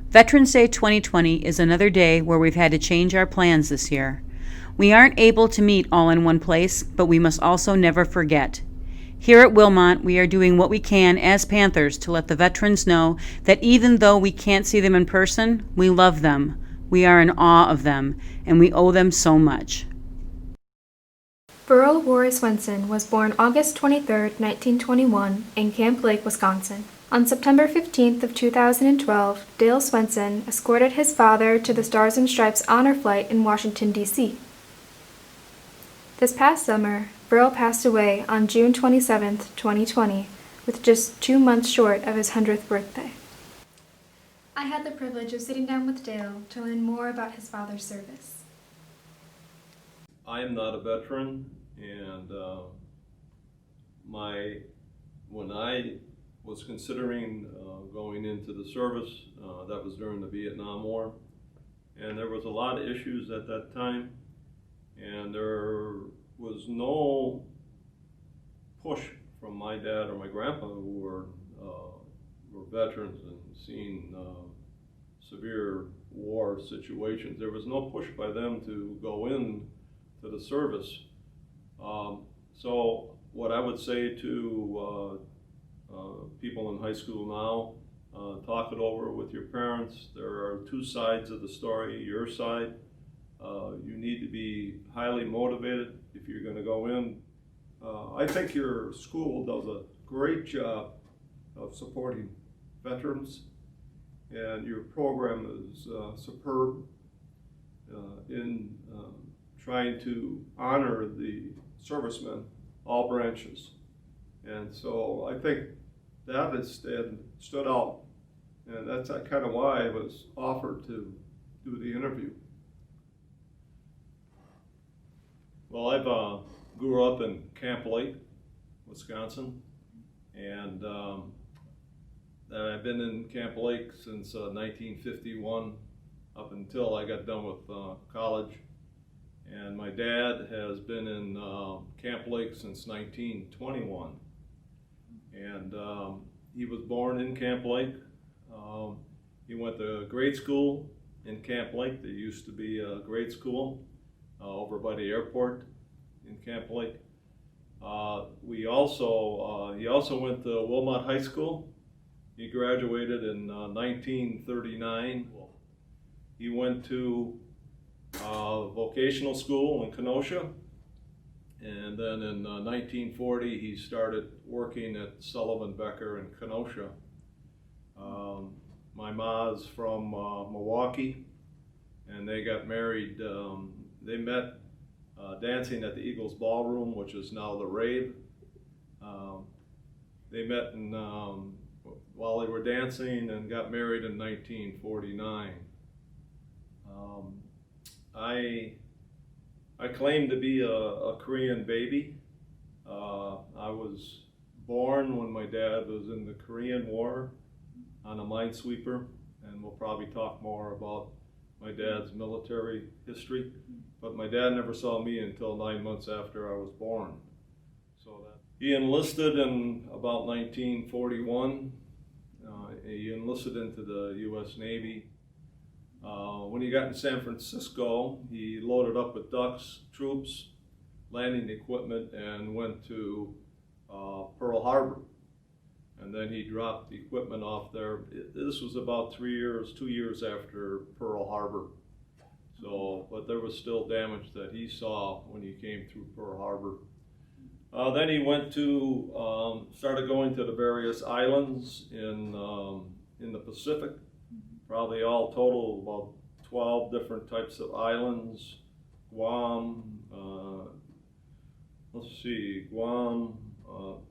Veterans Day 2020 is another day where we've had to change our plans this year. We aren't able to meet all in one place, but we must also never forget. Here at Wilmot, we are doing what we can as Panthers to let the veterans know that even though we can't see them in person, we love them, we are in awe of them, and we owe them so much. Burl Roy Swenson was born August 23, 1921, in Camp Lake, Wisconsin. On September 15th of 2012, Dale Swenson escorted his father to the Stars and Stripes Honor Flight in Washington, D.C. This past summer, Burl passed away on June 27, 2020, with just 2 months short of his 100th birthday. I had the privilege of sitting down with Dale to learn more about his father's service. I am not a veteran, and when I was considering going into the service, that was during the Vietnam War, and there was a lot of issues at that time, and there was no push from my dad or my grandpa, who were veterans and seen severe war situations. There was no push by them to go in to the service. So what I would say to people in high school now, talk it over with your parents. There are two sides of the story. Your side, you need to be highly motivated if you're going to go in. I think your school does a great job of supporting veterans, and your program is superb in trying to honor the servicemen, all branches. And so I think that has stood out, and that's kind of why I was offered to do the interview. Well, I grew up in Camp Lake, Wisconsin, and I've been in Camp Lake since 1951, up until I got done with college. And my dad has been in Camp Lake since 1921. And he was born in Camp Lake. He went to grade school in Camp Lake. There used to be a grade school over by the airport in Camp Lake. He also went to Wilmot High School. He graduated in 1939. He went to vocational school in Kenosha, and then in 1940 he started working at Sullivan Becker in Kenosha. My ma's from Milwaukee, and they got married. They met dancing at the Eagles Ballroom, which is now the Rave. They met while they were dancing and got married in 1949. I claim to be a Korean baby. I was born when my dad was in the Korean War on a minesweeper, and we'll probably talk more about my dad's military history. But my dad never saw me until 9 months after I was born. He enlisted in about 1941. He enlisted into the U.S. Navy. When he got in San Francisco, he loaded up with ducks, troops, landing equipment, and went to Pearl Harbor. And then he dropped the equipment off there. This was about 2 years after Pearl Harbor. But there was still damage that he saw when he came through Pearl Harbor. Then he went to, started going to the various islands in the Pacific. Probably all total about 12 different types of islands. Guam,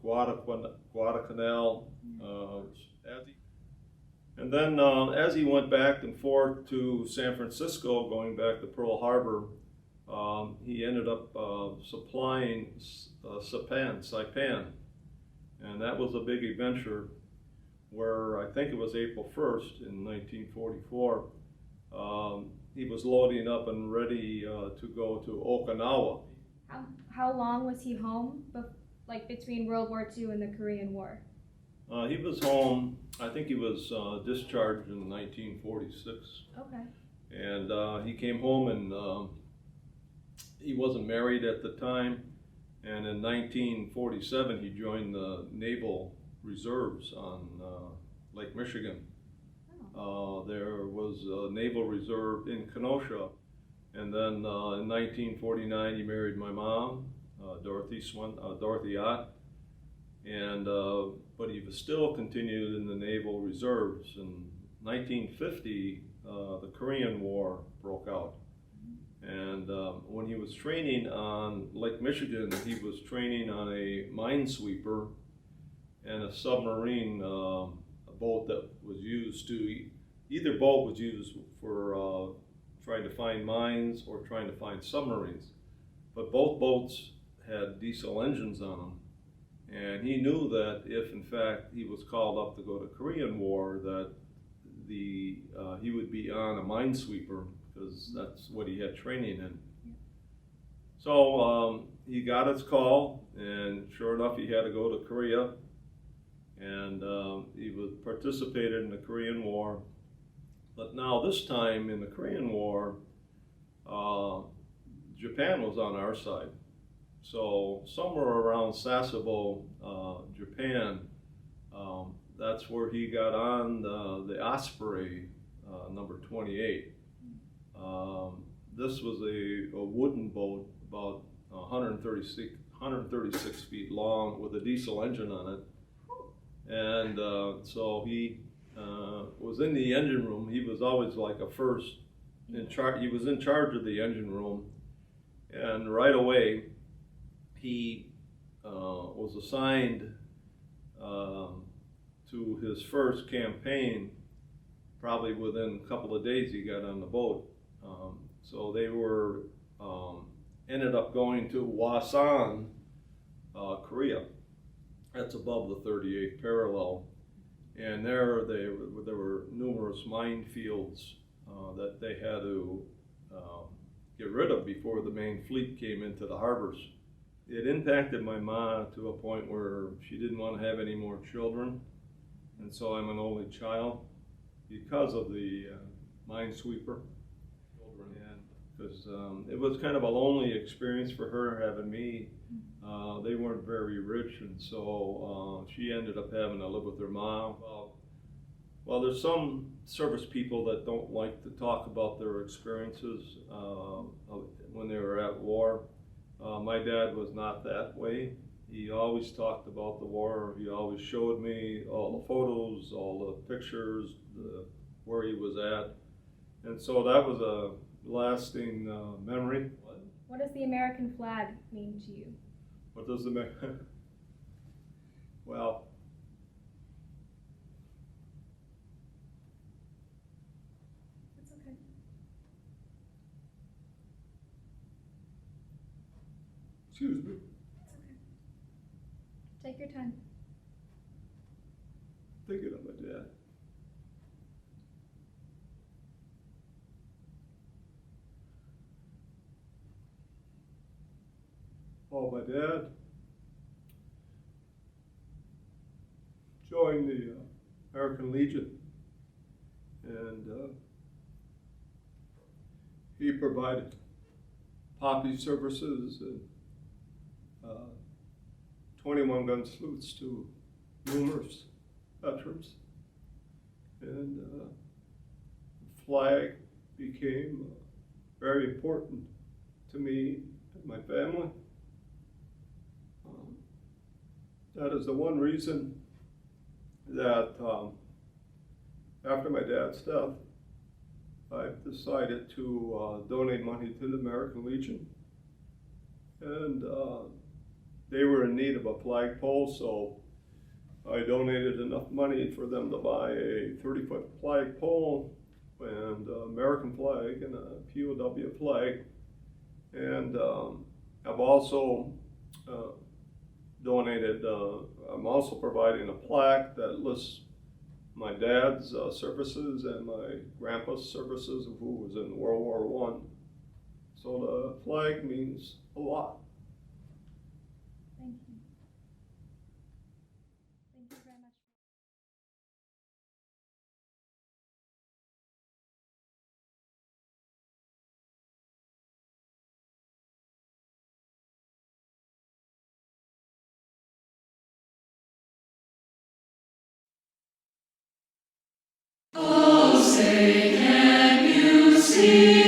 Guadalcanal. And then as he went back and forth to San Francisco, going back to Pearl Harbor, he ended up supplying Saipan. And that was a big adventure where I think it was April 1st in 1944. He was loading up and ready to go to Okinawa. How long was he home, between World War II and the Korean War? He was home, I think he was discharged in 1946. Okay. And he came home and he wasn't married at the time. And in 1947, he joined the Naval Reserves on Lake Michigan. There was a Naval Reserve in Kenosha. And then in 1949, he married my mom, Dorothy Ott. And but he was still continued in the Naval Reserves. In 1950, the Korean War broke out. And when he was training on Lake Michigan, he was training on a minesweeper and a submarine boat that was used to, either boat was used for trying to find mines or trying to find submarines. But both boats had diesel engines on them. And he knew that if, in fact, he was called up to go to Korean War, that he would be on a minesweeper, because that's what he had training in. So he got his call, and sure enough, he had to go to Korea. And he participated in the Korean War. But now this time in the Korean War, Japan was on our side. So somewhere around Sasebo, Japan, that's where he got on the Osprey number 28. This was a wooden boat about 136 feet long with a diesel engine on it. And so he was in the engine room. He was always like a first in charge. He was in charge of the engine room. And right away, he was assigned to his first campaign. Probably within a couple of days he got on the boat. So they were ended up going to Wasan, Korea. That's above the 38th parallel. And there were numerous minefields that they had to get rid of before the main fleet came into the harbors. It impacted my mom to a point where she didn't want to have any more children, and so I'm an only child because of the minesweeper. And because it was kind of a lonely experience for her having me. They weren't very rich, and so she ended up having to live with her mom. Well, there's some service people that don't like to talk about their experiences when they were at war. My dad was not that way. He always talked about the war. He always showed me all the photos, all the pictures, where he was at. And so that was a lasting memory. What does the American flag mean to you? What does the well, That's okay. excuse me. It's okay. Take your time. Thinking of my dad. Oh, my dad joined the American Legion, and he provided poppy services and 21 gun salutes to numerous veterans, and the flag became very important to me and my family. That is the one reason that after my dad's death, I've decided to donate money to the American Legion. And they were in need of a flagpole, so I donated enough money for them to buy a 30-foot flagpole and an American flag and a POW flag. And I've also donated, I'm also providing a plaque that lists my dad's services and my grandpa's services, who was in World War I. So the flag means a lot. Thank you. say, can you see?